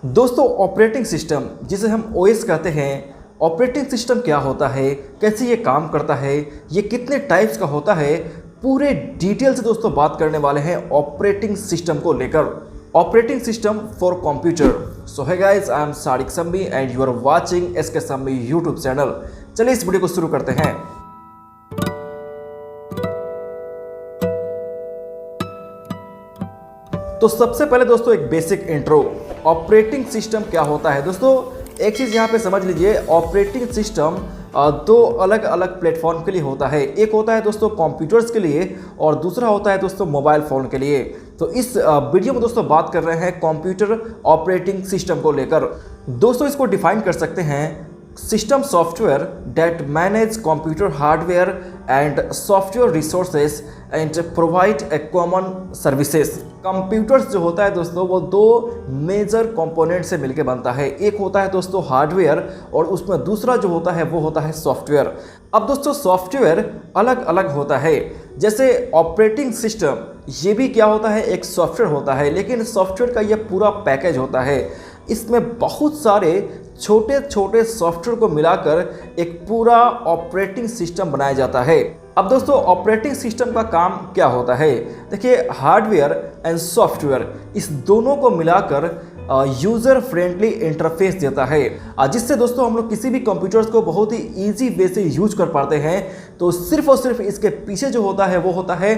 दोस्तों operating system जिसे हम ओएस कहते हैं, ऑपरेटिंग सिस्टम क्या होता है, कैसे ये काम करता है, ये कितने टाइप्स का होता है, पूरे डिटेल से दोस्तों बात करने वाले हैं ऑपरेटिंग सिस्टम को लेकर। Operating system for computer. So hi guys, I am Sarik Sammi and you are watching SK Sammi YouTube channel. चलिए इस वीडियो को शुरू करते हैं। तो सबसे पहले दोस्तों एक बेसिक इंट्रो, ऑपरेटिंग सिस्टम क्या होता है। दोस्तों एक चीज़ यहाँ पे समझ लीजिए, ऑपरेटिंग सिस्टम दो अलग अलग प्लेटफॉर्म के लिए होता है। एक होता है दोस्तों कंप्यूटर्स के लिए और दूसरा होता है दोस्तों मोबाइल फ़ोन के लिए। तो इस वीडियो में दोस्तों बात कर रहे हैं कंप्यूटर ऑपरेटिंग सिस्टम को लेकर। दोस्तों इसको डिफाइन कर सकते हैं, system software that manage computer hardware and software resources and provide a common services. Computers जो होता है दोस्तों वो दो मेजर कंपोनेंट से मिलकर बनता है। एक होता है दोस्तों हार्डवेयर और उसमें दूसरा जो होता है वो होता है सॉफ्टवेयर। अब दोस्तों सॉफ्टवेयर अलग अलग होता है, जैसे ऑपरेटिंग सिस्टम ये भी क्या होता है, एक सॉफ्टवेयर होता है, लेकिन सॉफ्टवेयर का ये पूरा पैकेज होता है। इसमें बहुत सारे छोटे छोटे सॉफ्टवेयर को मिलाकर एक पूरा ऑपरेटिंग सिस्टम बनाया जाता है। अब दोस्तों ऑपरेटिंग सिस्टम का काम क्या होता है, देखिए हार्डवेयर एंड सॉफ्टवेयर इस दोनों को मिलाकर यूज़र फ्रेंडली इंटरफेस देता है, जिससे दोस्तों हम लोग किसी भी कंप्यूटर्स को बहुत ही ईजी वे से यूज कर पाते हैं। तो सिर्फ और सिर्फ इसके पीछे जो होता है वो होता है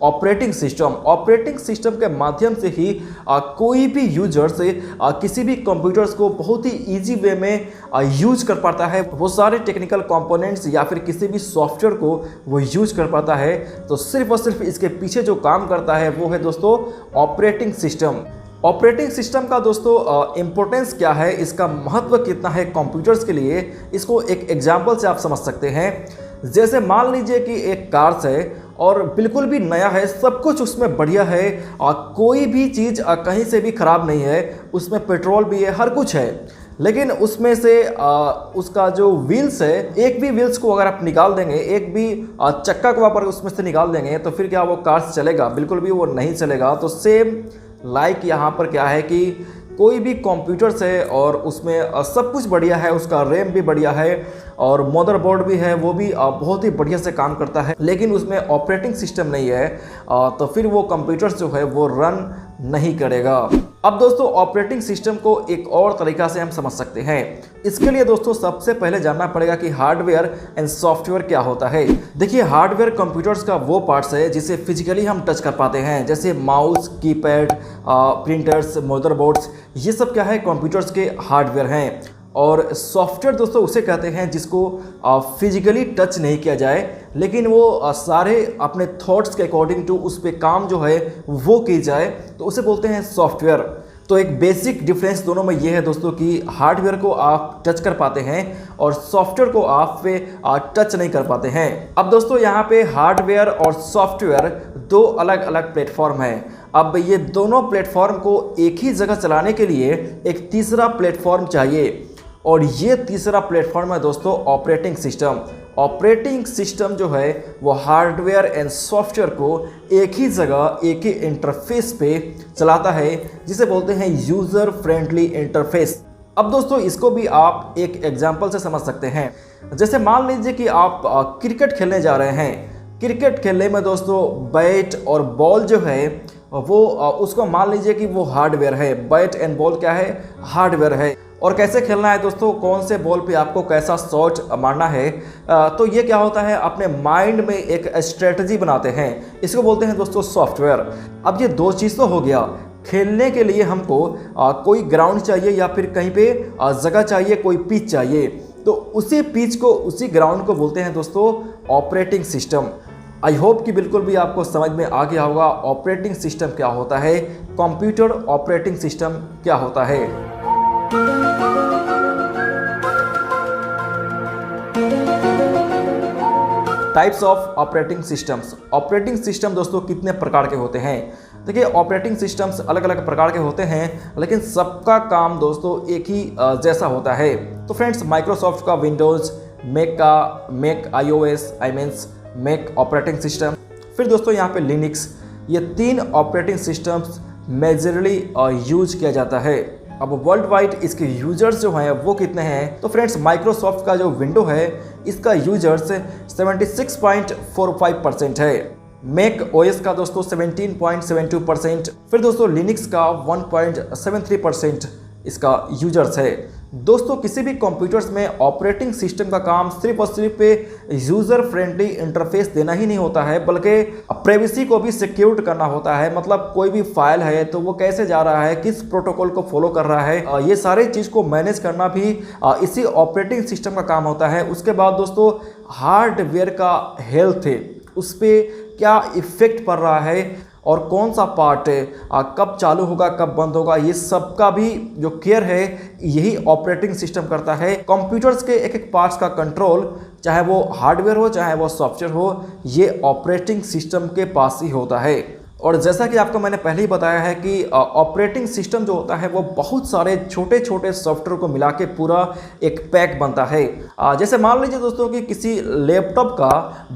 ऑपरेटिंग सिस्टम। ऑपरेटिंग सिस्टम के माध्यम से ही कोई भी यूजर से किसी भी कंप्यूटर्स को बहुत ही ईजी वे में यूज कर पाता है, वो सारे टेक्निकल कंपोनेंट्स या फिर किसी भी सॉफ्टवेयर को वो यूज कर पाता है। तो सिर्फ और सिर्फ इसके पीछे जो काम करता है वो है दोस्तों ऑपरेटिंग सिस्टम। ऑपरेटिंग सिस्टम का दोस्तों इम्पोर्टेंस क्या है, इसका महत्व कितना है कंप्यूटर्स के लिए, इसको एक एग्जांपल से आप समझ सकते हैं। जैसे मान लीजिए कि एक कार है और बिल्कुल भी नया है, सब कुछ उसमें बढ़िया है, कोई भी चीज़ कहीं से भी ख़राब नहीं है, उसमें पेट्रोल भी है, हर कुछ है, लेकिन उसमें से उसका जो व्हील्स है, एक भी व्हील्स को अगर आप निकाल देंगे, एक भी चक्का को आप उसमें से निकाल देंगे, तो फिर क्या वो कार चलेगा? बिल्कुल भी वो नहीं चलेगा। तो सेम लाइक यहाँ पर क्या है कि कोई भी कंप्यूटर्स है और उसमें सब कुछ बढ़िया है, उसका रैम भी बढ़िया है और मदरबोर्ड भी है, वो भी बहुत ही बढ़िया से काम करता है, लेकिन उसमें ऑपरेटिंग सिस्टम नहीं है, तो फिर वो कंप्यूटर्स जो है वो रन नहीं करेगा। अब दोस्तों ऑपरेटिंग सिस्टम को एक और तरीका से हम समझ सकते हैं। इसके लिए दोस्तों सबसे पहले जानना पड़ेगा कि हार्डवेयर एंड सॉफ्टवेयर क्या होता है। देखिए हार्डवेयर कंप्यूटर्स का वो पार्ट्स है जिसे फिजिकली हम टच कर पाते हैं, जैसे माउस, कीपैड, प्रिंटर्स, मदरबोर्ड्स, ये सब क्या है कंप्यूटर्स के हार्डवेयर हैं। और सॉफ्टवेयर दोस्तों उसे कहते हैं जिसको फिजिकली टच नहीं किया जाए, लेकिन वो सारे अपने थॉट्स के अकॉर्डिंग टू उस पर काम जो है वो की जाए, तो उसे बोलते हैं सॉफ्टवेयर। तो एक बेसिक डिफरेंस दोनों में ये है दोस्तों कि हार्डवेयर को आप टच कर पाते हैं और सॉफ्टवेयर को आप पे टच नहीं कर पाते हैं। अब दोस्तों यहाँ पे हार्डवेयर और सॉफ्टवेयर दो अलग अलग प्लेटफॉर्म हैं। अब ये दोनों प्लेटफॉर्म को एक ही जगह चलाने के लिए एक तीसरा प्लेटफॉर्म चाहिए, और ये तीसरा प्लेटफॉर्म है दोस्तों ऑपरेटिंग सिस्टम। ऑपरेटिंग सिस्टम जो है वो हार्डवेयर एंड सॉफ्टवेयर को एक ही जगह, एक ही इंटरफेस पे चलाता है, जिसे बोलते हैं यूज़र फ्रेंडली इंटरफेस। अब दोस्तों इसको भी आप एक एग्जांपल से समझ सकते हैं। जैसे मान लीजिए कि आप क्रिकेट खेलने जा रहे हैं। क्रिकेट खेलने में दोस्तों बैट और बॉल जो है वो उसको मान लीजिए कि वो हार्डवेयर है। बैट एंड बॉल क्या है? हार्डवेयर है। और कैसे खेलना है दोस्तों, कौन से बॉल पे आपको कैसा शॉट मारना है, तो ये क्या होता है, अपने माइंड में एक स्ट्रेटजी बनाते हैं, इसको बोलते हैं दोस्तों सॉफ्टवेयर। अब ये दो चीज़ तो हो गया, खेलने के लिए हमको कोई ग्राउंड चाहिए या फिर कहीं पे जगह चाहिए, कोई पिच चाहिए, तो उसी पिच को, उसी ग्राउंड को बोलते हैं दोस्तों ऑपरेटिंग सिस्टम। आई होप कि बिल्कुल भी आपको समझ में आ गया होगा ऑपरेटिंग सिस्टम क्या होता है, कंप्यूटर ऑपरेटिंग सिस्टम क्या होता है। Types of operating systems. Operating system दोस्तों कितने प्रकार के होते हैं? देखिए ऑपरेटिंग सिस्टम्स अलग अलग प्रकार के होते हैं, लेकिन सबका काम दोस्तों एक ही जैसा होता है। तो फ्रेंड्स माइक्रोसॉफ्ट का Windows, Mac iOS Mac operating system, फिर दोस्तों यहाँ पे लिनक्स, ये तीन ऑपरेटिंग सिस्टम्स मेजरली यूज किया जाता है। अब वर्ल्ड वाइड इसके यूजर्स जो हैं वो कितने हैं, तो फ्रेंड्स माइक्रोसॉफ्ट का जो विंडो है इसका यूजर्स 76.45% है। मैक ओएस का दोस्तों 17.72%, फिर दोस्तों लिनक्स का 1.73% इसका यूजर्स है। दोस्तों किसी भी कंप्यूटर्स में ऑपरेटिंग सिस्टम का काम सिर्फ और सिर्फ यूज़र फ्रेंडली इंटरफेस देना ही नहीं होता है, बल्कि प्राइवेसी को भी सिक्योर करना होता है। मतलब कोई भी फाइल है तो वो कैसे जा रहा है, किस प्रोटोकॉल को फॉलो कर रहा है, ये सारे चीज़ को मैनेज करना भी इसी ऑपरेटिंग सिस्टम का काम होता है। उसके बाद दोस्तों हार्डवेयर का हेल्थ है, उस पर क्या इफेक्ट पड़ रहा है और कौन सा पार्ट कब चालू होगा कब बंद होगा, ये सब का भी जो केयर है यही ऑपरेटिंग सिस्टम करता है। कंप्यूटर्स के एक एक पार्ट्स का कंट्रोल, चाहे वो हार्डवेयर हो चाहे वो सॉफ्टवेयर हो, ये ऑपरेटिंग सिस्टम के पास ही होता है। और जैसा कि आपको मैंने पहले ही बताया है कि ऑपरेटिंग सिस्टम जो होता है वो बहुत सारे छोटे छोटे सॉफ्टवेयर को मिला के पूरा एक पैक बनता है। जैसे मान लीजिए दोस्तों कि किसी लैपटॉप का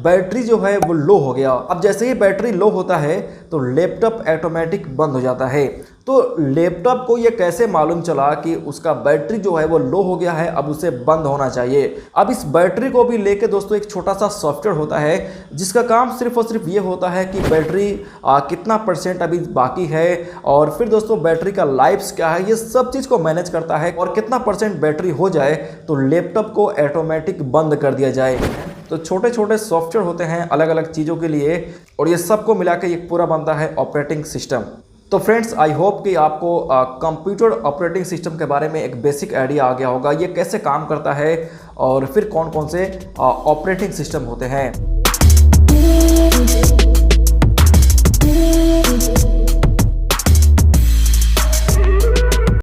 बैटरी जो है वो लो हो गया। अब जैसे ही बैटरी लो होता है तो लैपटॉप ऑटोमेटिक बंद हो जाता है। तो लैपटॉप को ये कैसे मालूम चला कि उसका बैटरी जो है वो लो हो गया है, अब उसे बंद होना चाहिए। अब इस बैटरी को भी लेके दोस्तों एक छोटा सा सॉफ्टवेयर होता है जिसका काम सिर्फ और सिर्फ ये होता है कि बैटरी कितना % अभी बाकी है, और फिर दोस्तों बैटरी का लाइफ क्या है, ये सब चीज़ को मैनेज करता है। और कितना % बैटरी हो जाए तो लैपटॉप को ऑटोमेटिक बंद कर दिया जाए। तो छोटे छोटे सॉफ्टवेयर होते हैं अलग अलग चीज़ों के लिए, और ये सबको मिला के एक पूरा बनता है ऑपरेटिंग सिस्टम। तो फ्रेंड्स आई होप कि आपको कंप्यूटर ऑपरेटिंग सिस्टम के बारे में एक बेसिक आइडिया आ गया होगा, ये कैसे काम करता है और फिर कौन कौन से ऑपरेटिंग सिस्टम होते हैं।